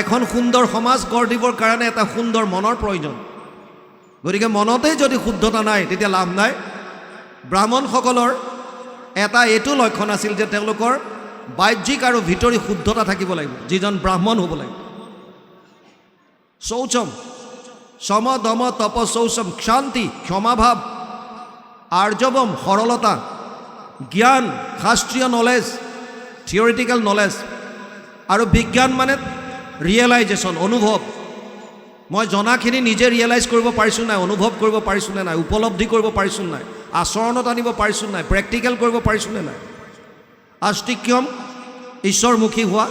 এখন সুন্দৰ সমাজ গঢ় দিবৰ কাৰণে এটা সুন্দৰ মনৰ প্ৰয়োজন গতিকে মনতেই যদি শুদ্ধতা নাই তেতিয়া লাভ নাই ব্ৰাহ্মণসকলৰ এটা এইটো লক্ষণ আছিল যে তেওঁলোকৰ বাহ্যিক আৰু ভিতৰি শুদ্ধতা থাকিব লাগিব যিজন ব্ৰাহ্মণ হ'ব লাগিব শৌচম সম দম তপ শৌচম শান্তি ক্ষমাভাৱ আৰ্জৱম সৰলতা জ্ঞান শাস্ত্ৰীয় নলেজ থিয়ৰিটিকেল নলেজ আৰু বিজ্ঞান মানে ৰিয়েলাইজেশ্যন অনুভৱ মই জনাখিনি নিজে ৰিয়েলাইজ কৰিব পাৰিছোঁ নাই অনুভৱ কৰিব পাৰিছোঁ নে নাই উপলব্ধি কৰিব পাৰিছোঁ নাই আচৰণত আনিব পাৰিছোঁ নাই প্ৰেক্টিকেল কৰিব পাৰিছোঁ নে নাই আস্তিক্যম ঈশ্বৰমুখী হোৱা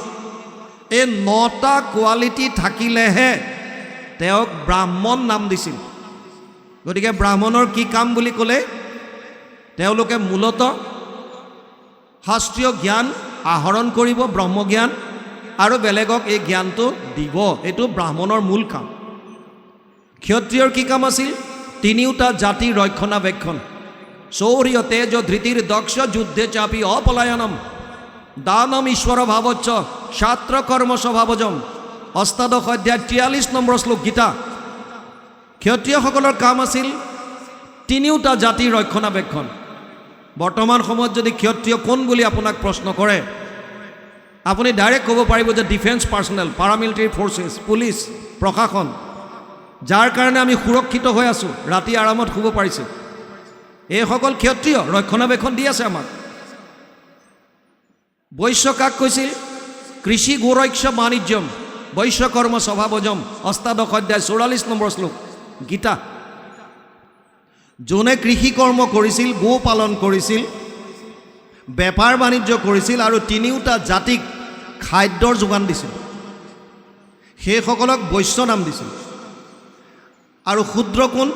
এই 9টা কোৱালিটি থাকিলেহে তেওঁক ব্ৰাহ্মণ নাম দিছিল গতিকে ব্ৰাহ্মণৰ কি কাম বুলি ক'লে তেওঁলোকে মূলতঃ শাস্ত্ৰীয় জ্ঞান আহৰণ কৰিব ব্ৰহ্মজ্ঞান আৰু বেলেগক এই জ্ঞানটো দিব এইটো ব্ৰাহ্মণৰ মূল কাম ক্ষত্ৰিয়ৰ কি কাম আছিল তিনিওটা জাতিৰ ৰক্ষণাবেক্ষণ শৌৰ্য তেজ ধৃতিৰ দক্ষ যুদ্ধে চাপি অপলায়নম দানম ঈশ্বৰ ভাৱচ্চ শাস্ত্ৰ কৰ্ম স্বভাৱজম অষ্টাদশ অধ্যায় 43 নম্বৰ শ্লোক গীতা ক্ষত্ৰিয়সকলৰ কাম আছিল তিনিওটা জাতিৰ ৰক্ষণাবেক্ষণ বৰ্তমান সময়ত যদি ক্ষত্ৰিয় কোন বুলি আপোনাক প্ৰশ্ন কৰে আপুনি ডাইৰেক্ট ক'ব পাৰিব যে ডিফেন্স পাৰ্চনেল পাৰামিলিটাৰী ফ'ৰ্চেছ পুলিচ প্ৰশাসন যাৰ কাৰণে আমি সুৰক্ষিত হৈ আছোঁ ৰাতি আৰামত শুব পাৰিছোঁ এইসকল ক্ষত্ৰিয় ৰক্ষণাবেক্ষণ দি আছে আমাক বৈশ্য কাক কৈছিল কৃষি গোৰক্ষ বাণিজ্যম বৈশ্যকৰ্ম স্বভাৱজম অষ্টাদশ অধ্যায় 44 নম্বৰ শ্লোক গীতা যোনে কৃষি কৰ্ম কৰিছিল গো পালন কৰিছিল বেপাৰ বাণিজ্য কৰিছিল আৰু তিনিওটা জাতিক খাদ্যৰ যোগান দিছিল সেইসকলক বৈশ্য নাম দিছিল আৰু শূদ্ৰ কোন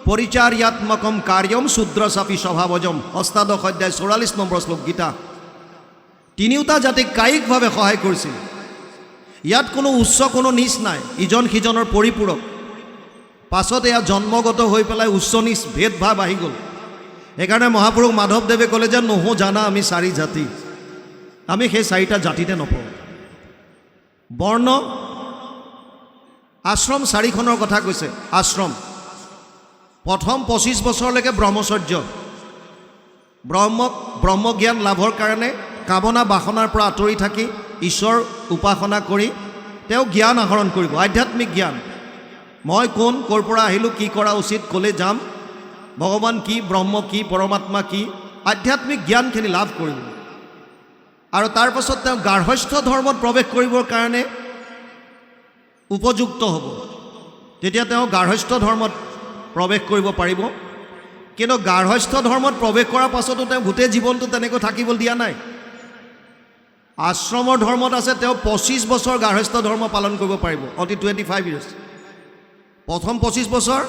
পৰিচাৰ্যাত্মকম কাৰ্যম শূদ্ৰ চাপি স্বভাৱজম অষ্টাদশ অধ্যায় 44 নম্বৰ শ্লোক গীতা তিনিওটা জাতিক কায়িকভাৱে সহায় কৰিছিল ইয়াত কোনো উচ্চ কোনো নিচ নাই ইজন সিজনৰ পৰিপূৰক পাছত এয়া জন্মগত হৈ পেলাই উচ্চ নিচ ভেদভাৱ আহি গ'ল সেইকাৰণে মহাপুৰুষ মাধৱদেৱে ক'লে যে নহো জানা আমি 4 জাতি আমি সেই 4টা জাতিতে নপৰোঁ বৰ্ণ আশ্ৰম 4খনৰ কথা কৈছে আশ্ৰম প্ৰথম 25 বছৰলৈকে ব্ৰহ্মচৰ্য ব্ৰহ্মজ্ঞান লাভৰ কাৰণে কামনা বাসনাৰ পৰা আঁতৰি থাকি ঈশ্বৰ উপাসনা কৰি তেওঁ জ্ঞান আহৰণ কৰিব আধ্যাত্মিক জ্ঞান মই কোন ক'ৰ পৰা আহিলোঁ কি কৰা উচিত ক'লে যাম ভগৱান কি ব্ৰহ্ম কি পৰমাত্মা কি আধ্যাত্মিক জ্ঞানখিনি লাভ কৰিব আৰু তাৰ পাছত তেওঁ গাৰ্হস্থ্য ধৰ্মত প্ৰৱেশ কৰিবৰ কাৰণে উপযুক্ত হ'ব তেতিয়া তেওঁ গাৰ্হস্থ্য ধৰ্মত প্ৰৱেশ কৰিব পাৰিব কিন্তু গাৰ্হস্থ্য ধৰ্মত প্ৰৱেশ কৰাৰ পাছতো তেওঁ গোটেই জীৱনটো তেনেকৈ থাকিব দিয়া নাই আশ্ৰমৰ ধৰ্মত আছে তেওঁ 25 বছৰ গাৰ্হস্থ্য ধৰ্ম পালন কৰিব পাৰিব অতি 25 years প্ৰথম 25 বছৰ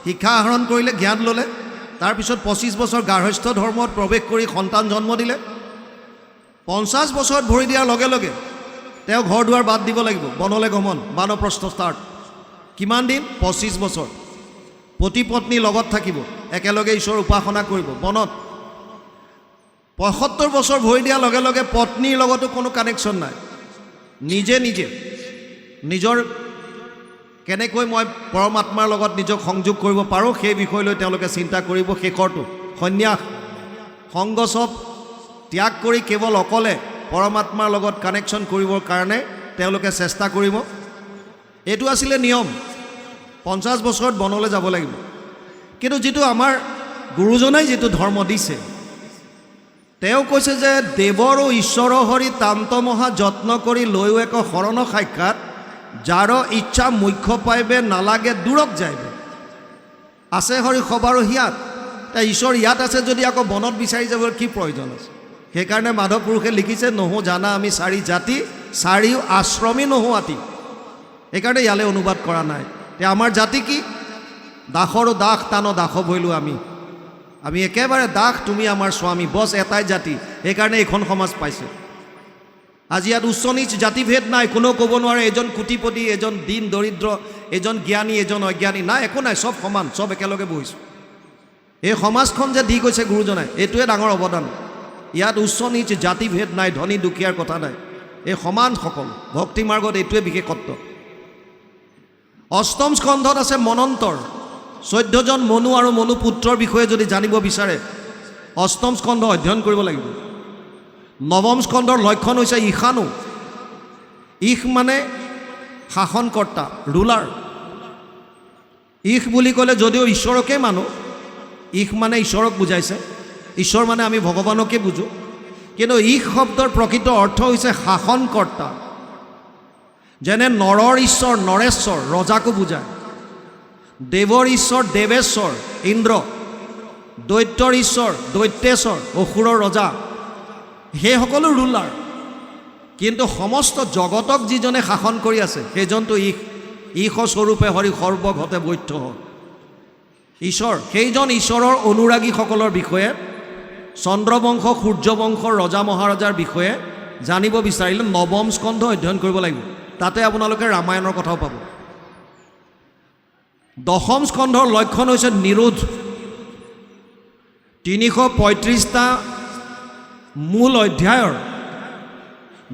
শিক্ষা আহৰণ কৰিলে জ্ঞান ল'লে তাৰপিছত 25 বছৰ গাৰ্হস্থ্য ধৰ্মত প্ৰৱেশ কৰি সন্তান জন্ম দিলে 50 বছৰত ভৰি দিয়াৰ লগে লগে তেওঁ ঘৰ দুৱাৰ বাদ দিব লাগিব বনলৈ গমন বানপ্ৰস্থ ষ্টাৰ্ট কিমান দিন 25 বছৰ পতি পত্নী লগত থাকিব একেলগে ঈশ্বৰ উপাসনা কৰিব বনত 75 বছৰ ভৰি দিয়াৰ লগে লগে পত্নীৰ লগতো কোনো কানেকশ্যন নাই নিজে নিজৰ কেনেকৈ মই পৰমাত্মাৰ লগত নিজক সংযোগ কৰিব পাৰোঁ সেই বিষয় লৈ তেওঁলোকে চিন্তা কৰিব শেষৰটো সন্ন্যাস সংগ সব ত্যাগ কৰি কেৱল অকলে পৰমাত্মাৰ লগত কানেকশ্যন কৰিবৰ কাৰণে তেওঁলোকে চেষ্টা কৰিব এইটো আছিলে নিয়ম 50 বছৰত বনলৈ যাব লাগিব কিন্তু যিটো আমাৰ গুৰুজনাই যিটো ধৰ্ম দিছে তেওঁ কৈছে যে দেৱৰ ঈশ্বৰ হৰি তান্ত মহা যত্ন কৰি লৈও এক শৰণ সাক্ষাৎ যাৰ ইচ্ছা মুখ্য পাইবে নালাগে দূৰক যাইবে আছে হৰি সবাৰো হিয়াত তা ঈশ্বৰ ইয়াত আছে যদি আকৌ বনত বিচাৰি যাবৰ কি প্ৰয়োজন আছে সেইকাৰণে মাধৱ পুৰুষে লিখিছে নহো জানা আমি 4 জাতি 4 আশ্ৰমী নহো আতি সেইকাৰণে ইয়ালৈ অনুবাদ কৰা নাই তে আমাৰ জাতি কি দাসৰো দাস তান দাস ভৈলো আমি একেবাৰে দাস তুমি আমাৰ স্বামী বছ এটাই জাতি সেইকাৰণে এইখন সমাজ পাইছে আজি ইয়াত উচ্চ নিচ জাতিভেদ নাই কোনো ক'ব নোৱাৰে এজন কোটিপতি এজন দিন দৰিদ্ৰ এজন জ্ঞানী এজন অজ্ঞানী নাই একো নাই সব সমান সব একেলগে বহিছোঁ এই সমাজখন যে দি গৈছে গুৰুজনাই এইটোৱে ডাঙৰ অৱদান ইয়াত উচ্চ নিচ জাতিভেদ নাই ধনী দুখীয়াৰ কথা নাই এই সমান সকল ভক্তি মাৰ্গত এইটোৱে বিশেষত্ব। অষ্টম স্কন্ধত আছে মনন্তৰ। 14জন মনু আৰু মনু পুত্ৰৰ বিষয়ে যদি জানিব বিচাৰে অষ্টম স্কন্ধ অধ্যয়ন কৰিব লাগিব। নৱম স্কন্ধৰ লক্ষণ হৈছে ঈশানু। ঈশ মানে শাসনকৰ্তা, ৰুলাৰ। ঈশ বুলি ক'লে যদিও ঈশ্বৰকে মানো, ঈশ মানে ঈশ্বৰক বুজাইছে, ঈশ্বৰ মানে আমি ভগৱানকে বুজোঁ, কিন্তু ঈশ শব্দৰ প্ৰকৃত অৰ্থ হৈছে শাসনকৰ্তা। যেনে নৰৰ ঈশ্বৰ নৰেশ্বৰ, ৰজাকো বুজায়। দেৱৰ ঈশ্বৰ দেৱেশ্বৰ, ইন্দ্ৰ। দৈত্যৰ ঈশ্বৰ দৈত্যেশ্বৰ, অসুৰৰ ৰজা। সেইসকলো ৰুলাৰ। কিন্তু সমস্ত জগতক যিজনে শাসন কৰি আছে সেইজনটো ঈশ। ঈশস্বৰূপে হৰি সৰ্বঘতে বৈঠ্য ঈশ্বৰ। সেইজন ঈশ্বৰৰ অনুৰাগীসকলৰ বিষয়ে, চন্দ্ৰবংশ সূৰ্যবংশৰ ৰজা মহাৰজাৰ বিষয়ে জানিব বিচাৰিলে নৱম স্কন্ধ অধ্যয়ন কৰিব লাগিব। তাতে আপোনালোকে ৰামায়ণৰ কথাও পাব। দশম স্কন্ধৰ লক্ষণ হৈছে নিৰোধ। 335টা মূল অধ্যায়ৰ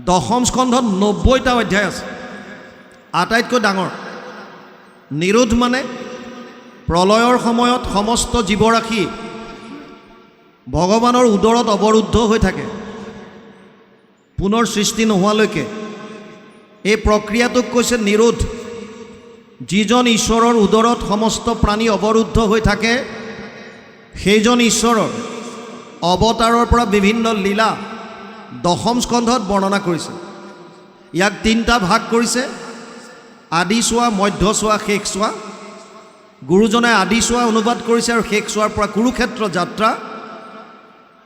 দশম স্কন্ধত 90টা অধ্যায় আছে। আটাইতকৈ ডাঙৰ নিৰোধ মানে প্ৰলয়ৰ সময়ত সমস্ত জীৱৰাশি ভগৱানৰ উদৰত অৱৰুদ্ধ হৈ থাকে পুনৰ সৃষ্টি নোহোৱালৈকে। এই প্ৰক্ৰিয়াটোক কৈছে নিৰোধ। যিজন ঈশ্বৰৰ উদৰত সমস্ত প্ৰাণী অৱৰুদ্ধ হৈ থাকে সেইজন ঈশ্বৰৰ অৱতাৰৰ পৰা বিভিন্ন লীলা দশম স্কন্ধত বৰ্ণনা কৰিছে। ইয়াক 3টা ভাগ কৰিছে, আদি চোৱা, মধ্য চোৱা, শেষ চোৱা। গুৰুজনে আদি চোৱা অনুবাদ কৰিছে আৰু শেষ চোৱাৰ পৰা কুৰুক্ষেত্ৰ যাত্ৰা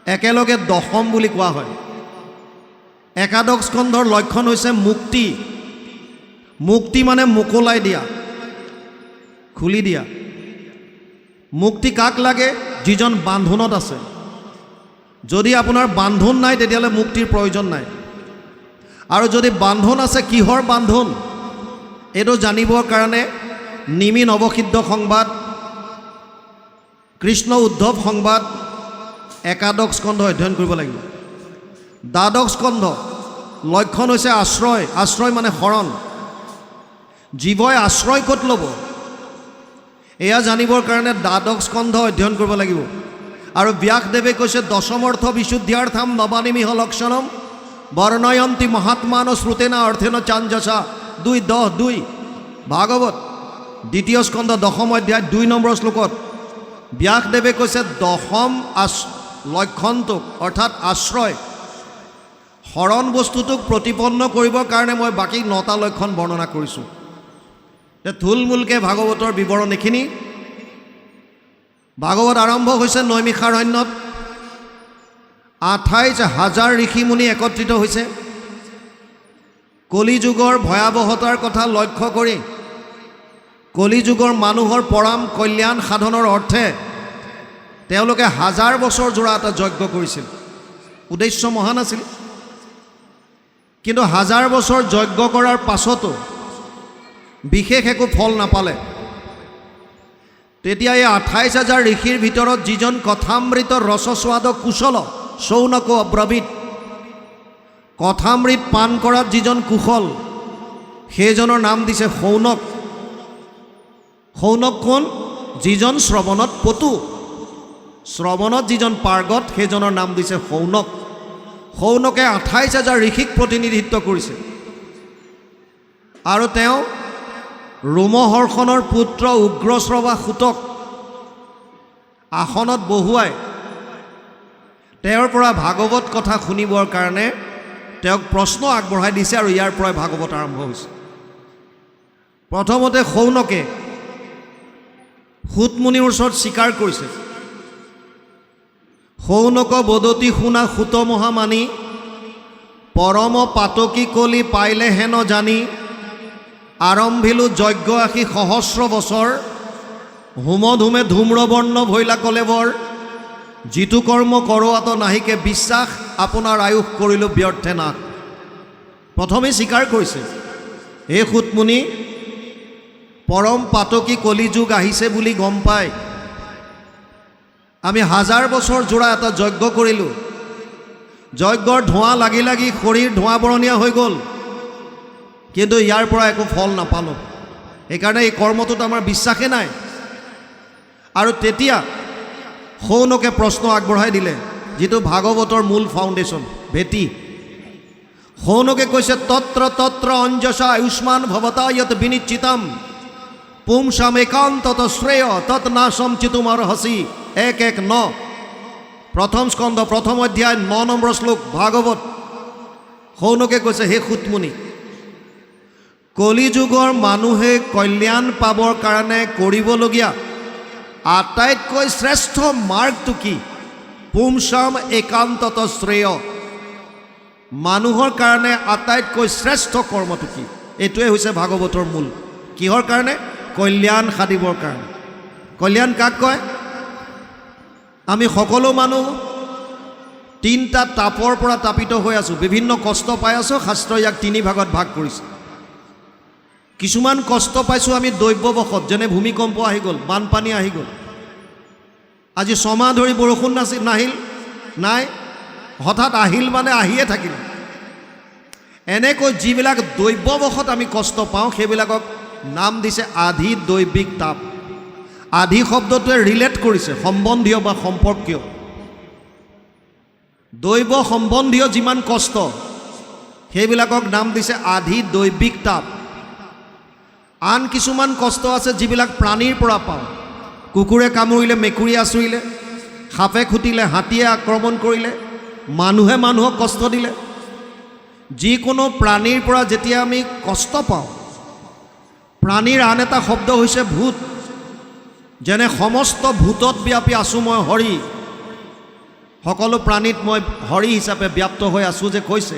একেলগে দশম বুলি কোৱা হয়। একাদশ স্কন্ধৰ লক্ষণ হৈছে মুক্তি। মুক্তি মানে মোকলাই দিয়া, খুলি দিয়া। মুক্তি কাক লাগে? যিজন বান্ধোনত আছে। যদি আপোনাৰ বান্ধোন নাই তেতিয়াহ'লে মুক্তিৰ প্ৰয়োজন নাই। আৰু যদি বান্ধোন আছে, কিহৰ বান্ধোন এইটো জানিবৰ কাৰণে নিমি নৱসিদ্ধ সংবাদ, কৃষ্ণ উদ্ধৱ সংবাদ, একাদশ স্কন্ধ অধ্যয়ন কৰিব লাগিব। দ্বাদশ স্কন্ধ লক্ষণ হৈছে আশ্ৰয়। আশ্ৰয় মানে শৰণ। জীৱই আশ্ৰয় ক'ত ল'ব এয়া জানিবৰ কাৰণে দ্বাদশ স্কন্ধ অধ্যয়ন কৰিব লাগিব। আৰু ব্যাসদেৱে কৈছে দশমৰ্থ বিশুদ্ধ্যাৰ্থম নবানিমিহ লক্ষণম বৰ্ণয়ন্তি মহাত্মান শ্ৰুতেনা অৰ্থেন চাঞ্জসা। 2:10 ভাগৱত 2য় স্কন্ধ 10ম অধ্যায় 2 নম্বৰ শ্লোকত ব্যাসদেৱে কৈছে দশম লক্ষণটোক অৰ্থাৎ আশ্ৰয় শৰণ বস্তুটোক প্ৰতিপন্ন কৰিবৰ কাৰণে মই বাকী 9টা লক্ষণ বৰ্ণনা কৰিছোঁ। থুলমূলকৈ ভাগৱতৰ বিৱৰণ এইখিনি। ভাগৱত আৰম্ভ হৈছে নৈমিষাৰণ্যত। 28,000 ঋষিমুনি একত্ৰিত হৈছে। কলিযুগৰ ভয়াৱহতাৰ কথা লক্ষ্য কৰি কলিযুগৰ মানুহৰ পৰম কল্যাণ সাধনৰ অৰ্থে তেওঁলোকে 1000 বছৰ জোৰা এটা যজ্ঞ কৰিছিল। উদ্দেশ্য মহান আছিল, কিন্তু 1000 বছৰ যজ্ঞ কৰাৰ পাছতো বিশেষ একো ফল নাপালে। তেতিয়া এই 28,000 ঋষিৰ ভিতৰত যিজন কথামৃত ৰসস্বাদ কুশল শৌনক অব্ৰবীত, কথামৃত পান কৰাত যিজন কুশল সেইজনৰ নাম দিছে শৌনক। শৌনক কোন? যিজন শ্ৰৱণত পটু, শ্ৰৱণত যিজন পাৰ্গত সেইজনৰ নাম দিছে শৌনক। শৌনকে 28,000 ঋষিক প্ৰতিনিধিত্ব কৰিছে। আৰু তেওঁ ৰোমহৰ্ষণৰ পুত্ৰ উগ্ৰশ্ৰৱা সুতক আসনত বহুৱাই তেওঁৰ পৰা ভাগৱত কথা শুনিবৰ কাৰণে তেওঁক প্ৰশ্ন আগবঢ়াই দিছে, আৰু ইয়াৰ পৰাই ভাগৱত আৰম্ভ হৈছে। প্ৰথমতে শৌনকে সুতমুনিৰ ওচৰত স্বীকাৰ কৰিছে। শৌনক বদতি শুনা সুত মহামানী পৰম পাতকী কলি পাইলে হেন জানি আৰম্ভিলো যজ্ঞ আশী সহস্ৰ বছৰ হোমধুমে ধূম্ৰবৰ্ণ ভৈলা কলেবৰ যিটো কৰ্ম কৰোৱাত নাহিকে বিশ্বাস আপোনাৰ আয়ুস কৰিলোঁ ব্যৰ্থে নাশ। প্ৰথমে স্বীকাৰ কৰিছে, হে সুতমুনি পৰম পাতকী কলিযুগ আহিছে বুলি গম পাই আমি 1000 বছৰ জোৰা এটা যজ্ঞ কৰিলোঁ। যজ্ঞৰ ধোঁৱা লাগি লাগি শৰীৰ ধোঁৱা বৰণীয়া হৈ গ'ল, কিন্তু ইয়াৰ পৰা একো ফল নাপালোঁ। সেইকাৰণে এই কৰ্মটোত আমাৰ বিশ্বাসেই নাই। আৰু তেতিয়া শৌনকে প্ৰশ্ন আগবঢ়াই দিলে, যিটো ভাগৱতৰ মূল ফাউণ্ডেশ্যন, ভেটি। শৌনকে কৈছে, তত্ৰ তত্ৰ অঞ্জসা আয়ুষ্মান ভৱতা য়ত বিনিশ্চিতম পুংসাম একান্তত শ্ৰেয় তৎ নাশম চিতুমাৰ হসি 1:1-9 প্ৰথম স্কন্ধ প্ৰথম অধ্যায় 9 নম্বৰ শ্লোক ভাগৱত। শৌনকে কৈছে, হে সুতমুনি, কলিযুগৰ মানুহে কল্যাণ পাবৰ কাৰণে কৰিবলগীয়া আটাইতকৈ শ্ৰেষ্ঠ মাৰ্গটো কি? পুংসাম একান্তত শ্ৰেয়, মানুহৰ কাৰণে আটাইতকৈ শ্ৰেষ্ঠ কৰ্মটো কি? এইটোৱে হৈছে ভাগৱতৰ মূল। কিহৰ কাৰণে? কল্যাণ সাধিবৰ কাৰণে। কল্যাণ কাক কয়? আমি সকলো মানুহ 3টা তাপৰ পৰা তাপিত হৈ আছোঁ, বিভিন্ন কষ্ট পাই আছোঁ। শাস্ত্ৰই ইয়াক 3 ভাগত ভাগ কৰিছে। কিছুমান কষ্ট পাইছোঁ আমি দৈব্যবশত, যেনে ভূমিকম্প আহি গ'ল, বানপানী আহি গ'ল। আজি 6 মাহ ধৰি বৰষুণ নাহিল, নাই, হঠাৎ আহিল মানে আহিয়ে থাকিল। এনেকৈ যিবিলাক দৈব্যবশত আমি কষ্ট পাওঁ, সেইবিলাকক নাম দিছে আধি দৈবিক তাপ। আধি শব্দটোৱে ৰিলেট কৰিছে, সম্বন্ধীয় বা সম্পৰ্কীয়। দৈব সম্বন্ধীয় যিমান কষ্ট, সেইবিলাকক নাম দিছে আধি দৈবিক তাপ। আন কিছুমান কষ্ট আছে যিবিলাক প্ৰাণীৰ পৰা পাওঁ। কুকুৰে কামুৰিলে, মেকুৰীয়ে আঁচুৰিলে, সাপে খুটিলে, হাতীয়ে আক্ৰমণ কৰিলে, মানুহে মানুহক কষ্ট দিলে, যিকোনো প্ৰাণীৰ পৰা যেতিয়া আমি কষ্ট পাওঁ, প্ৰাণীৰ আন এটা শব্দ হৈছে ভূত। যেনে সমস্ত ভূতত ব্যাপী আছোঁ মই হৰি, সকলো প্ৰাণীত মই হৰি হিচাপে ব্যাপ্ত হৈ আছোঁ যে কৈছে,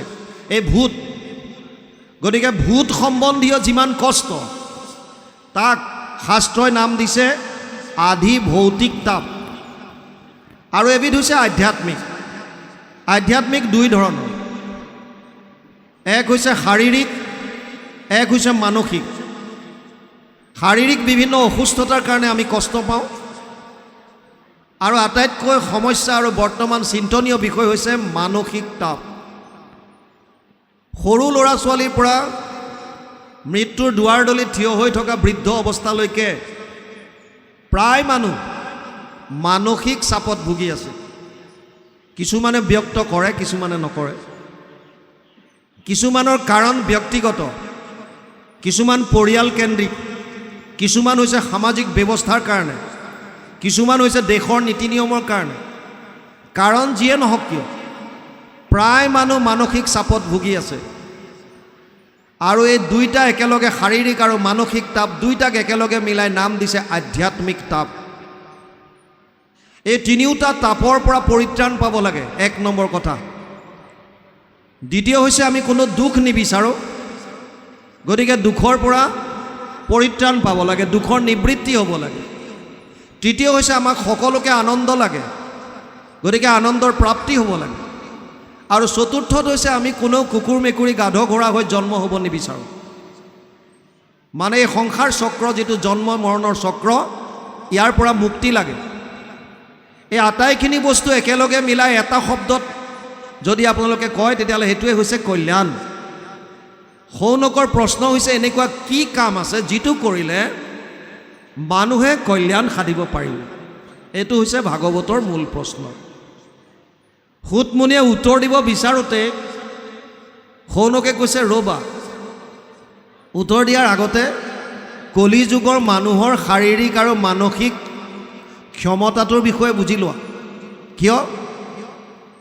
এই ভূত। গতিকে ভূত সম্বন্ধীয় যিমান কষ্ট, তাক শাস্ত্ৰই নাম দিছে আধি ভৌতিক তাপ। আৰু এবিধ হৈছে আধ্যাত্মিক। আধ্যাত্মিক 2 ধৰণৰ, এক হৈছে শাৰীৰিক, এক হৈছে মানসিক। শাৰীৰিক বিভিন্ন অসুস্থতাৰ কাৰণে আমি কষ্ট পাওঁ। আৰু আটাইতকৈ সমস্যা আৰু বৰ্তমান চিন্তনীয় বিষয় হৈছে মানসিক তাপ। সৰু ল'ৰা ছোৱালীৰ পৰা মৃত্যুৰ দুৱাৰদলিত থিয় হৈ থকা বৃদ্ধ অৱস্থালৈকে প্ৰায় মানুহ মানসিক চাপত ভুগি আছে। কিছুমানে ব্যক্ত কৰে, কিছুমানে নকৰে। কিছুমানৰ কাৰণ ব্যক্তিগত, কিছুমান পৰিয়াল কেন্দ্ৰিক, কিছুমান হৈছে সামাজিক ব্যৱস্থাৰ কাৰণে, কিছুমান হৈছে দেশৰ নীতি নিয়মৰ কাৰণে। কাৰণ যিয়ে নহওক কিয়, প্ৰায় মানুহ মানসিক চাপত ভুগি আছে। আৰু এই 2টা একেলগে, শাৰীৰিক আৰু মানসিক তাপ, 2টাক একেলগে মিলাই নাম দিছে আধ্যাত্মিক তাপ। এই 3টা তাপৰ পৰা পৰিত্ৰাণ পাব লাগে, 1 নম্বৰ কথা। দ্বিতীয় হৈছে আমি কোনো দুখ নিবিচাৰোঁ, গতিকে দুখৰ পৰা পৰিত্ৰাণ পাব লাগে, দুখৰ নিবৃত্তি হ'ব লাগে। তৃতীয় হৈছে আমাক সকলোকে আনন্দ লাগে, গতিকে আনন্দৰ প্ৰাপ্তি হ'ব লাগে। আৰু চতুৰ্থত হৈছে আমি কোনো কুকুৰ মেকুৰী গাধ ঘোঁৰা হৈ জন্ম হ'ব নিবিচাৰোঁ। মানে এই সংসাৰ চক্ৰ, যিটো জন্ম মৰণৰ চক্ৰ, ইয়াৰ পৰা মুক্তি লাগে। এই আটাইখিনি বস্তু একেলগে মিলাই এটা শব্দত যদি আপোনালোকে কয়, তেতিয়াহ'লে সেইটোৱে হৈছে কল্যাণ। শৌনকৰ প্ৰশ্ন হৈছে, এনেকুৱা কি কাম আছে যিটো কৰিলে মানুহে কল্যাণ সাধিব পাৰিব? এইটো হৈছে ভাগৱতৰ মূল প্ৰশ্ন। সুতমুনিয়ে উত্তৰ দিব বিচাৰোঁতে শৌনকে কৈছে, ৰ'বা, উত্তৰ দিয়াৰ আগতে কলিযুগৰ মানুহৰ শাৰীৰিক আৰু মানসিক ক্ষমতাটোৰ বিষয়ে বুজি লোৱা। কিয়?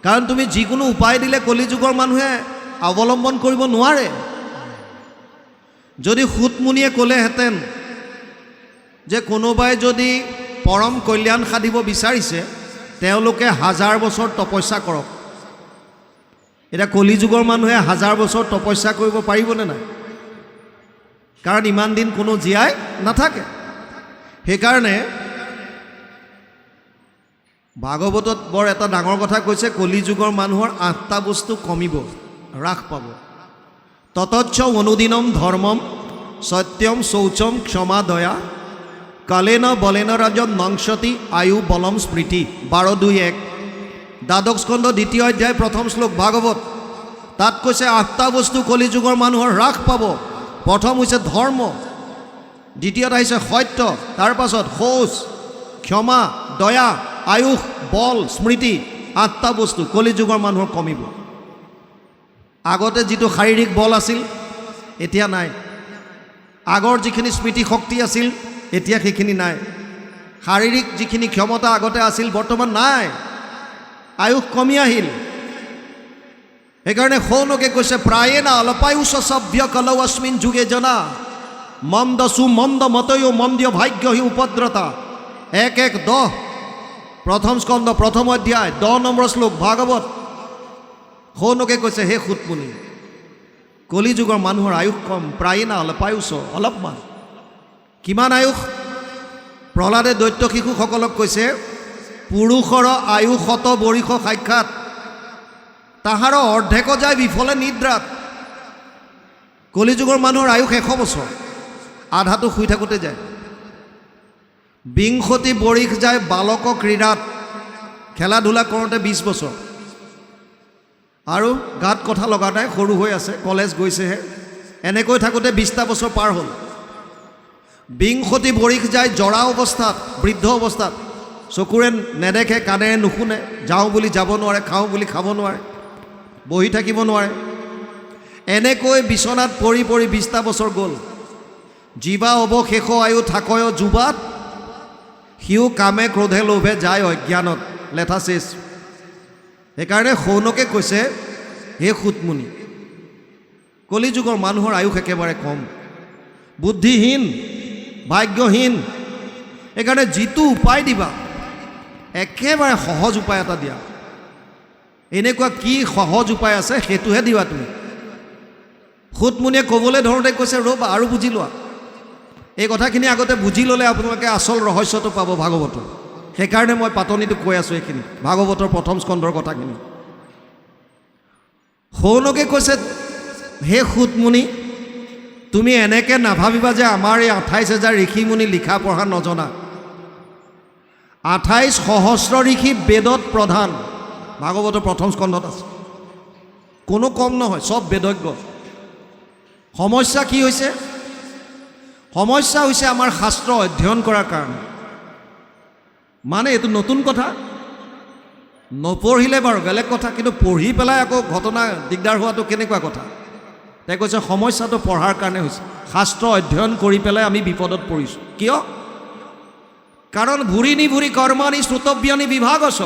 কাৰণ তুমি যিকোনো উপায় দিলে কলিযুগৰ মানুহে অৱলম্বন কৰিব নোৱাৰে। যদি সুতমুনিয়ে ক'লেহেঁতেন যে কোনোবাই যদি পৰম কল্যাণ সাধিব বিচাৰিছে, তেওঁলোকে 1000 বছৰ তপস্যা কৰক। এতিয়া কলিযুগৰ মানুহে 1000 বছৰ তপস্যা কৰিব পাৰিবনে নাই? কাৰণ ইমান দিন কোনো জীয়াই নাথাকে। সেইকাৰণে ভাগৱতত বৰ এটা ডাঙৰ কথা কৈছে, কলিযুগৰ মানুহৰ 8টা বস্তু কমিব, হ্ৰাস পাব। ততচ্ছ অনুদিনম ধৰ্মম সত্যম শৌচম ক্ষমা দয়া কালেন বলেন ৰাজন নংসতি আয়ু বলম স্মৃতি 12:2-1। দ্বাদশ স্কন্ধ 2 অধ্যায় 1 শ্লোক ভাগৱত। তাত কৈছে 8টা বস্তু কলিযুগৰ মানুহৰ হ্ৰাস পাব। প্ৰথম হৈছে ধৰ্ম, দ্বিতীয়ত আহিছে সত্য, তাৰ পাছত শৌচ, ক্ষমা, দয়া, আয়ুস, বল, স্মৃতি। 8টা বস্তু কলিযুগৰ মানুহৰ কমিব। আগতে যিটো শাৰীৰিক বল আছিল এতিয়া নাই, আগৰ যিখিনি স্মৃতি শক্তি আছিল এতিয়া সেইখিনি নাই, শাৰীৰিক যিখিনি ক্ষমতা আগতে আছিল বৰ্তমান নাই, আয়ুস কমি আহিল। সেইকাৰণে সৌনকে কৈছে প্ৰায়ে না অলপায়ুষ সভ্য কলৌ অস্মিন যুগে জনা মন্দ সুমন্দ মতয়ো মন্দিয় ভাগ্য হি উপদ্ৰতা। 1:10 প্ৰথম স্কন্ধ 1ম অধ্যায় 10 নম্বৰ শ্লোক ভাগৱত। সৌনকে কৈছে হে সুতমুনি, কলিযুগৰ মানুহৰ আয়ুস কম, প্ৰায়ে না অলপায়ুষ, অলপমান। কিমান আয়ুস? প্ৰহ্লাদে দৈত্য শিশুসকলক কৈছে পুৰুষৰ আয়ু 100 বৰিষ সাক্ষাৎ, তাহাৰ অৰ্ধেক যায় বিফলে নিদ্ৰাত। কলিযুগৰ মানুহৰ আয়ুস 100 বছৰ, আধাটো শুই থাকোঁতে যায়। 20 বৰিষ যায় বালক ক্ৰীড়াত, খেলা ধূলা কৰোঁতে 20 বছৰ, আৰু গাত কথা লগা নাই, সৰু হৈ আছে, কলেজ গৈছেহে। এনেকৈ থাকোঁতে 20টা বছৰ পাৰ হ'ল। 20 বৰিষ যায় জৰা অৱস্থাত, বৃদ্ধ অৱস্থাত, চকুৰে নেদেখে, কাণেৰে নুশুনে, যাওঁ বুলি যাব নোৱাৰে, খাওঁ বুলি খাব নোৱাৰে, বহি থাকিব নোৱাৰে। এনেকৈ বিচনাত পৰি পৰি 20টা বছৰ গ'ল। জীৱা অৱশেষ আয়ু থাকয় যুৱাত, সিও কামে ক্ৰোধে লোভে যায় অজ্ঞানত, লেঠা শেষ। সেইকাৰণে সৌনকে কৈছে হে সুতমুনি, কলিযুগৰ মানুহৰ আয়ুস একেবাৰে কম, বুদ্ধিহীন, ভাগ্যহীন। সেইকাৰণে যিটো উপায় দিবা একেবাৰে সহজ উপায় এটা দিয়া। এনেকুৱা কি সহজ উপায় আছে সেইটোহে দিবা তুমি। সুতমুনিয়ে ক'বলৈ ধৰোঁতে কৈছে ৰ'বা আৰু বুজি লোৱা। এই কথাখিনি আগতে বুজি ল'লে আপোনালোকে আচল ৰহস্যটো পাব ভাগৱতৰ। সেইকাৰণে মই পাতনিটো কৈ আছোঁ এইখিনি, ভাগৱতৰ 1ম স্কন্ধৰ কথাখিনি। সৌনকে কৈছে হে সুতমুনি, তুমি এনেকৈ নাভাবিবা যে আমাৰ এই 28,000 ঋষিমুনি লিখা পঢ়া নজনা। 28 সহস্ৰ ঋষি বেদত প্ৰধান, ভাগৱতৰ 1ম স্কন্ধত আছে, কোনো কম নহয়, চব বেদজ্ঞ। সমস্যা কি হৈছে? সমস্যা হৈছে আমাৰ শাস্ত্ৰ অধ্যয়ন কৰাৰ কাৰণে। মানে এইটো নতুন কথা, নপঢ়িলে বাৰু বেলেগ কথা, কিন্তু পঢ়ি পেলাই আকৌ ঘটনা দিগদাৰ হোৱাটো কেনেকুৱা কথা? তাই কৈছে সমস্যাটো পঢ়াৰ কাৰণে হৈছে, শাস্ত্ৰ অধ্যয়ন কৰি পেলাই আমি বিপদত পৰিছোঁ। কিয়? কাৰণ ভুৰিনি ভুৰি কৰ্মানি শ্ৰুতব্যানি বিভাগছ,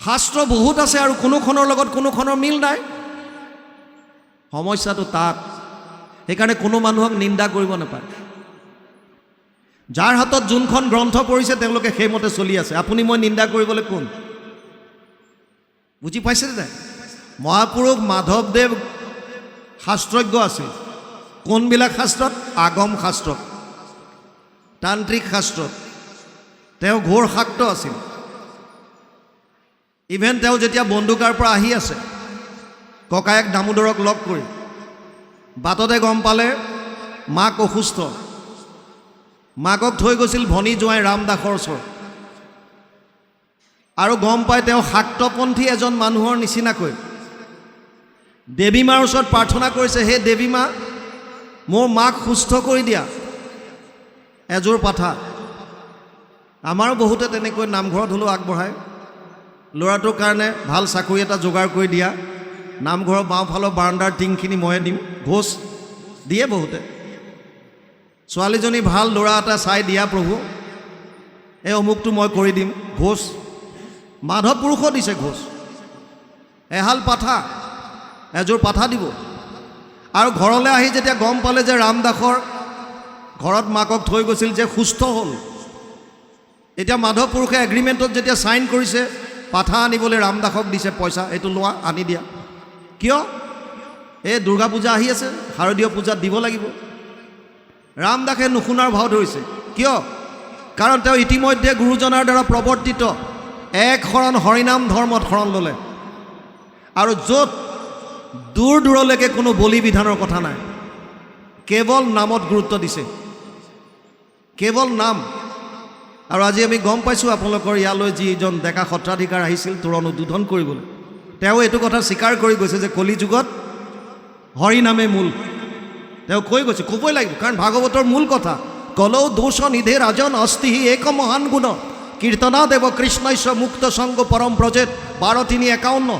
শাস্ত্ৰ বহুত আছে আৰু কোনোখনৰ লগত কোনোখনৰ মিল নাই। সমস্যাটো তাত। সেইকাৰণে কোনো মানুহক নিন্দা কৰিব নাপায়। যাৰ হাতত যোনখন গ্ৰন্থ পৰিছে তেওঁলোকে সেইমতে চলি আছে। আপুনি মই নিন্দা কৰিবলৈ কোন? বুজি পাইছে নাই? মহাপুৰুষ মাধৱদেৱ শাস্ত্ৰজ্ঞ আছিল। কোনবিলাক শাস্ত্ৰত? আগম শাস্ত্ৰত, তান্ত্ৰিক শাস্ত্ৰত তেওঁ ঘোৰ শাক্ত আছিল। ইভেন তেওঁ যেতিয়া বন্দুকাৰ পৰা আহি আছে, ককায়েক দামোদৰক লগ কৰি, বাটতে গম পালে মাক অসুস্থ, মাকক থৈ গৈছিল ভনী জোঁৱাই ৰামদাসৰ ওচৰত, আৰু গম পাই তেওঁ শাক্তপন্থী এজন মানুহৰ নিচিনাকৈ দেৱী মাৰ ওচৰত প্ৰাৰ্থনা কৰিছে, হে দেৱী মা, মোৰ মাক সুস্থ কৰি দিয়া, এযোৰ পাঠা। আমাৰো বহুতে তেনেকৈ নামঘৰত হ'লেও আগবঢ়ায়, ল'ৰাটোৰ কাৰণে ভাল চাকৰি এটা যোগাৰ কৰি দিয়া, নামঘৰৰ বাওঁফালৰ বাৰাণ্ডাৰ টিংখিনি ময়ে দিম, ঘোষ দিয়ে বহুতে। ছোৱালীজনী ভাল ল'ৰা এটা চাই দিয়া প্ৰভু, এই অমুকটো মই কৰি দিম, ঘোষ। মাধৱ পুৰুষো দিছে ঘোষ, এহাল পাঠা, এযোৰ পাঠা দিব। আৰু ঘৰলৈ আহি যেতিয়া গম পালে যে ৰামদাসৰ ঘৰত মাকক থৈ গৈছিল, যে সুস্থ হ'ল, এতিয়া মাধৱ পুৰুষে এগ্ৰিমেণ্টত যেতিয়া চাইন কৰিছে, পাঠা আনিবলৈ ৰামদাসক দিছে পইচা, এইটো লোৱা, আনি দিয়া। কিয়? এই দুৰ্গা পূজা আহি আছে, শাৰদীয় পূজাত দিব লাগিব। ৰামদাসে নুশুনাৰ ভাও ধৰিছে। কিয়? কাৰণ তেওঁ ইতিমধ্যে গুৰুজনাৰ দ্বাৰা প্ৰৱৰ্তিত এক শৰণ হৰিনাম ধৰ্মত শৰণ ল'লে, আৰু য'ত দূৰ দূৰলৈকে কোনো বলি বিধানৰ কথা নাই, কেৱল নামত গুৰুত্ব দিছে, কেৱল নাম। আৰু আজি আমি গম পাইছোঁ আপোনালোকৰ ইয়ালৈ যিজন ডেকা সত্ৰাধিকাৰ আহিছিল তোৰণ উদ্বোধন কৰিবলৈ, তেওঁ এইটো কথা স্বীকাৰ কৰি গৈছে যে কলি যুগত হৰি নামে মূল। তেওঁ কৈ গৈছে, ক'বই লাগিব, কাৰণ ভাগৱতৰ মূল কথা কলৌ দোষ নিধে ৰাজন অস্তিহি এক মহান গুণ কীৰ্তনা দেৱ কৃষ্ণস্য মুক্ত সংগ পৰম ব্ৰজেত 12:3-51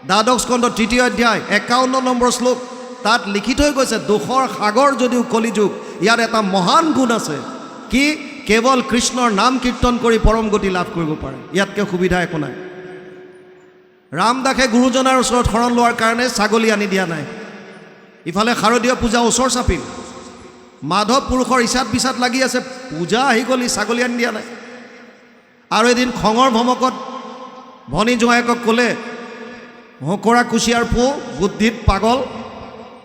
দ্বাদশ স্কন্ধ 3য় অধ্যায় 51 নম্বৰ শ্লোক। তাত লিখি থৈ গৈছে দোষৰ সাগৰ যদিও কলিযুগ, ইয়াৰ এটা মহান গুণ আছে, কি কেৱল কৃষ্ণৰ নাম কীৰ্তন কৰি পৰম গতি লাভ কৰিব পাৰে, ইয়াতকৈ সুবিধা একো নাই। ৰামদাসে গুৰুজনাৰ ওচৰত শৰণ লোৱাৰ কাৰণে ছাগলী আনি দিয়া নাই। ইফালে শাৰদীয় পূজা ওচৰ চাপিল, মাধৱ পুৰুষৰ ইচাত বিচাত লাগি আছে, পূজা আহি গ'লি ছাগলী আনি দিয়া নাই। আৰু এদিন খঙৰ ভমকত ভনী জোঁৱায়েকক ক'লে, হকৰা কুচিয়াৰ পো বুদ্ধিত পাগল,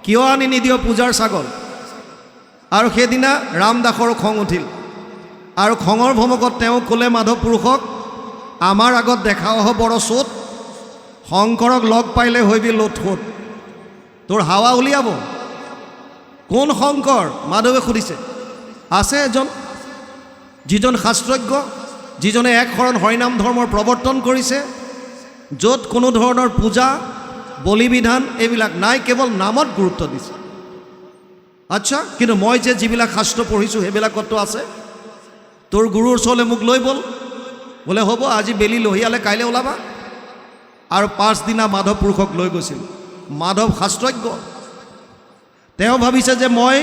কিয় আনি নিদিয় পূজাৰ ছাগল। আৰু সেইদিনা ৰামদাসৰো খং উঠিল, আৰু খঙৰ ভমকত তেওঁ ক'লে মাধৱ পুৰুষক, আমাৰ আগত দেখাও বৰ চোট, শংকৰক লগ পাইলে হৈবি লোট সোট, তোৰ হাৱা উলিয়াব। কোন শংকৰ? মাধৱে সুধিছে। আছে এজন, যিজন শাস্ত্ৰজ্ঞ, যিজনে এক শৰণ হৰিনাম ধৰ্মৰ প্ৰৱৰ্তন কৰিছে, য'ত কোনো ধৰণৰ পূজা বলি বিধান এইবিলাক নাই, কেৱল নামত গুৰুত্ব দিছে। আচ্ছা, কিন্তু মই যে যিবিলাক শাস্ত্ৰ পঢ়িছোঁ সেইবিলাকতো আছে। তোৰ গুৰুৰ ওচৰলৈ মোক লৈ ব'ল। বোলে হ'ব, আজি বেলি লহিয়ালে কাইলৈ ওলাবা। আৰু পাছদিনা মাধৱ পুৰুষক লৈ গৈছিল। মাধৱ শাস্ত্ৰজ্ঞ, তেওঁ ভাবিছে যে মই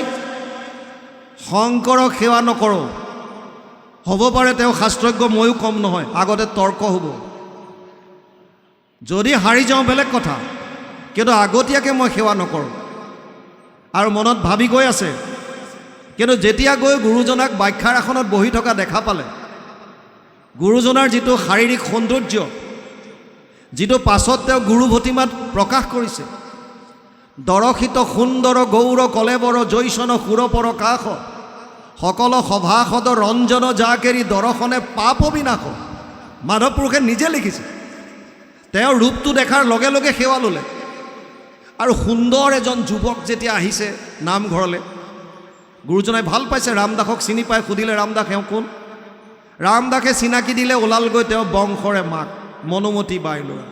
শংকৰক সেৱা নকৰোঁ, হ'ব পাৰে তেওঁ শাস্ত্ৰজ্ঞ, ময়ো কম নহয়, আগতে তৰ্ক হ'ব। যদি হাৰি যাওঁ বেলেগ কথা, কিন্তু আগতীয়াকৈ মই সেৱা নকৰোঁ। আৰু মনত ভাবি গৈ আছে, কিন্তু যেতিয়া গৈ গুৰুজনাক ব্যাখ্যাৰ আসনত বহি থকা দেখা পালে, গুৰুজনাৰ যিটো শাৰীৰিক সৌন্দৰ্য, যিটো পাছত তেওঁ গুৰু ভতিমাত প্ৰকাশ কৰিছে, দৰশিত সুন্দৰ গৌৰ কলেবৰ জৈচন সুৰপৰ কাষ, সকল সভাসদ ৰঞ্জন জাকেৰি দৰ্শনে পাপ বিনাশ। মাধৱ পুৰুষে নিজে লিখিছে। তেওঁ ৰূপটো দেখাৰ লগে লগে সেৱা ল'লে। আৰু সুন্দৰ এজন যুৱক যেতিয়া আহিছে নামঘৰলৈ, গুৰুজনাই ভাল পাইছে, ৰামদাসক চিনি পাই সুধিলে, ৰামদাস এওঁ কোন? ৰামদাসে চিনাকি দিলে, ওলালগৈ তেওঁ বংশৰে মাক মনুমতী বাই ল'ৰা।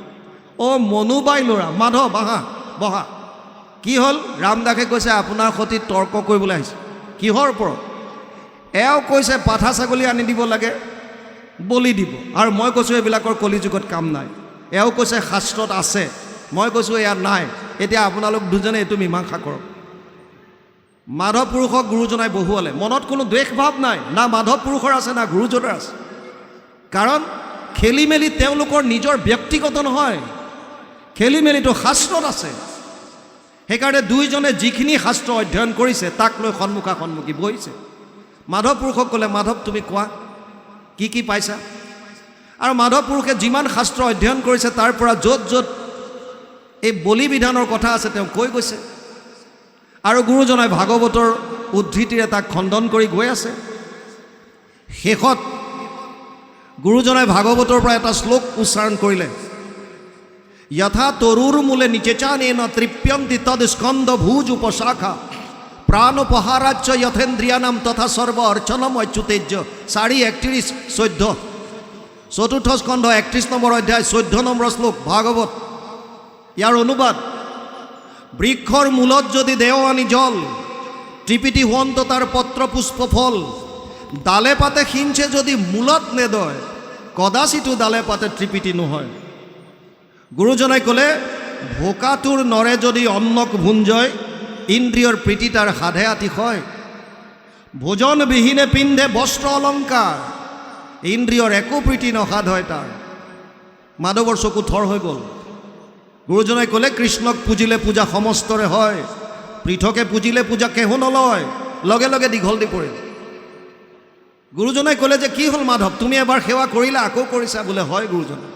অ' মনু বাই ল'ৰা। মাধৱ আহা, বহা। কি হ'ল? ৰামদাসে কৈছে, আপোনাৰ সৈতে তৰ্ক কৰিবলৈ আহিছে। কিহৰ ওপৰত? এওঁ কৈছে পাঠা ছাগলী আনি দিব লাগে, বলি দিব। আৰু মই কৈছোঁ এইবিলাকৰ কলিযুগত কাম নাই। এওঁ কৈছে শাস্ত্ৰত আছে, মই কৈছোঁ এয়া নাই। এতিয়া আপোনালোক দুজনে এইটো মীমাংসা কৰক। মাধৱ পুৰুষক গুৰুজনাই বহুৱালে। মনত কোনো দ্বেষ ভাৱ নাই, না মাধৱ পুৰুষৰ আছে না গুৰুজনাৰ আছে। কাৰণ খেলি মেলি তেওঁলোকৰ নিজৰ ব্যক্তিগত নহয়, খেলি মেলিটো শাস্ত্ৰত আছে। সেইকাৰণে দুইজনে যিখিনি শাস্ত্ৰ অধ্যয়ন কৰিছে তাক লৈ সন্মুখা সন্মুখী বহিছে। মাধৱ পুৰুষক ক'লে, মাধৱ তুমি কোৱা কি কি পাইছা? আৰু মাধৱ পুৰুষে যিমান শাস্ত্ৰ অধ্যয়ন কৰিছে তাৰ পৰা য'ত য'ত এই বলি বিধানৰ কথা আছে তেওঁ কৈ গৈছে। আৰু গুৰুজনাই ভাগৱতৰ উদ্ধৃতিৰে তাক খণ্ডন কৰি গৈ আছে। শেষত গুৰুজনাই ভাগৱতৰ পৰা এটা শ্লোক উচ্চাৰণ কৰিলে, যথা তৰুৰ মূলে নিচেচানেন তৃপ্যন্তি তদ স্কন্দ ভুজ উপশাখা প্ৰাণোপহাৰাচ্য যথেন্দ্ৰিয়ানাম তথা সৰ্ব অৰ্চনম অচ্যুতেজ্য। 4:31-14 চতুৰ্থ স্কন্ধ 31 নম্বৰ অধ্যায় 14 নম্বৰ শ্লোক ভাগৱত। ইয়াৰ অনুবাদ, বৃক্ষৰ মূলত যদি দেও আনি জল, ত্ৰিপিটি হুৱন্ত তাৰ পত্ৰ পুষ্প ফল, ডালে পাতে সিঞ্চে যদি মূলত নেদয়, কদাচিতো ডালে পাতে ত্ৰিপিটি নহয়। গুৰুজনাই ক'লে, ভোকাটোৰ নৰে যদি অন্নক ভুঞ্জয়, ইন্দ্ৰিয়ৰ প্ৰীতি তাৰ সাধে আতিশয়। ভোজনবিহীনে পিন্ধে বস্ত্ৰ অলংকাৰ, ইন্দ্ৰিয়ৰ একো প্ৰীতি নসাধ হয় তাৰ। মাধৱৰ চকু থৰ হৈ গ'ল। গুৰুজনাই ক'লে, কৃষ্ণক পুজিলে পূজা সমস্তৰে হয়, পৃথকে পুজিলে পূজা কেহো নলয়, লগে লগে দীঘল দি পৰিল। গুৰুজনাই ক'লে যে কি হ'ল মাধৱ, তুমি এবাৰ সেৱা কৰিলা আকৌ কৰিছা? বোলে হয় গুৰুজনা,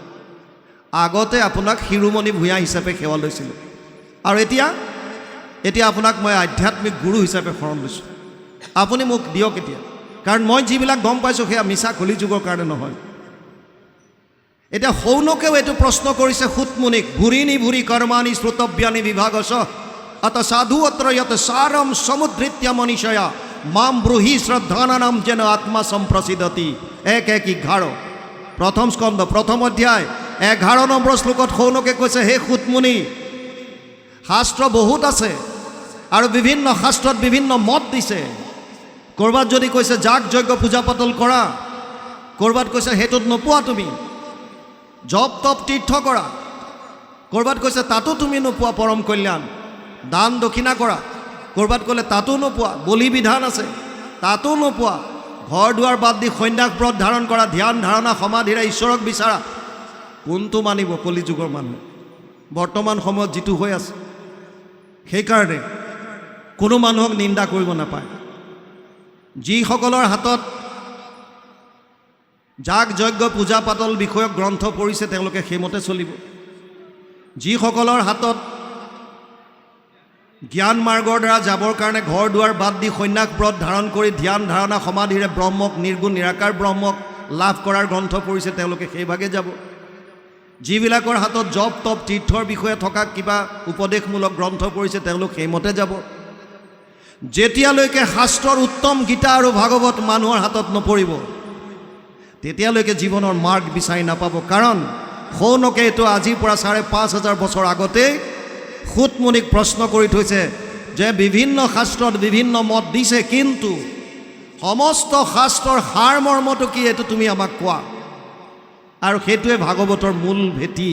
আগতে আপোনাক শিৰোমণি ভূঞা হিচাপে সেৱা লৈছিলোঁ, আৰু এতিয়া আপোনাক মই আধ্যাত্মিক গুৰু হিচাপে শৰণ লৈছোঁ। আপুনি মোক দিয়ক এতিয়া, কাৰণ মই যিবিলাক গম পাইছোঁ সেয়া মিছা কলিযুগৰ কাৰণে নহয়। এতিয়া সৌনকেও এইটো প্ৰশ্ন কৰিছে সুতমুনিক, ভুৰিনি ভুৰি কৰ্মাণি শ্ৰোতব্যানি বিভাগস অত সাধু অত্ৰ যত সাৰম সমুদ্ৰিত্য মনীষয়া মাম ব্ৰূহি শ্ৰদ্ধানানাম যেন আত্মা সম্প্ৰসিদ্ধতি 1:11 প্ৰথম স্কন্ধ প্ৰথম অধ্যায় 11 নম্বৰ শ্লোকত শৌনকে কৈছে, হে সুতমুনি, শাস্ত্ৰ বহুত আছে আৰু বিভিন্ন শাস্ত্ৰত বিভিন্ন মত দিছে। ক'ৰবাত যদি কৈছে যাগ যজ্ঞ পূজা পাতল কৰা, ক'ৰবাত কৈছে সেইটোত নোপোৱা তুমি, জপ তপ তীৰ্থ কৰা, ক'ৰবাত কৈছে তাতো তুমি নোপোৱা পৰম কল্যাণ, দান দক্ষিণা কৰা, ক'ৰবাত ক'লে তাতো নোপোৱা, বলি বিধান আছে তাতো নোপোৱা, ঘৰ দুৱাৰ বাদ দি সন্ন্যাস ব্ৰত ধাৰণ কৰা, ধ্যান ধাৰণা সমাধিৰে ঈশ্বৰক বিচাৰা। কোনটো মানিব কলিযুগৰ মানুহ বৰ্তমান সময়ত যিটো হৈ আছে? সেইকাৰণে কোনো মানুহক নিন্দা কৰিব নাপায়। যিসকলৰ হাতত যাগ যজ্ঞ পূজা পাতল বিষয়ক গ্ৰন্থ পঢ়িছে তেওঁলোকে সেইমতে চলিব। যিসকলৰ হাতত জ্ঞান মাৰ্গৰ দ্বাৰা যাবৰ কাৰণে ঘৰ দুৱাৰ বাদ দি সন্ন্যাস ব্ৰত ধাৰণ কৰি ধ্যান ধাৰণা সমাধিৰে ব্ৰহ্মক নিৰ্গুণ নিৰাকাৰ ব্ৰহ্মক লাভ কৰাৰ গ্ৰন্থ পঢ়িছে তেওঁলোকে সেইভাগে যাব। যিবিলাকৰ হাতত জপ তপ তীৰ্থৰ বিষয়ে থকা কিবা উপদেশমূলক গ্ৰন্থ পঢ়িছে তেওঁলোক সেইমতে যাব। যেতিয়ালৈকে শাস্ত্ৰৰ উত্তম গীতা আৰু ভাগৱত মানুহৰ হাতত নপৰিব তেতিয়ালৈকে জীৱনৰ মাৰ্গ বিচাৰি নাপাব। কাৰণ শৌনকে এইটো আজিৰ পৰা 5,500 বছৰ আগতেই সুতমুনিক প্ৰশ্ন কৰি থৈছে যে বিভিন্ন শাস্ত্ৰত বিভিন্ন মত দিছে, কিন্তু সমস্ত শাস্ত্ৰৰ সাৰ মৰ্মটো কি এইটো তুমি আমাক কোৱা। আৰু সেইটোৱে ভাগৱতৰ মূল ভেটি।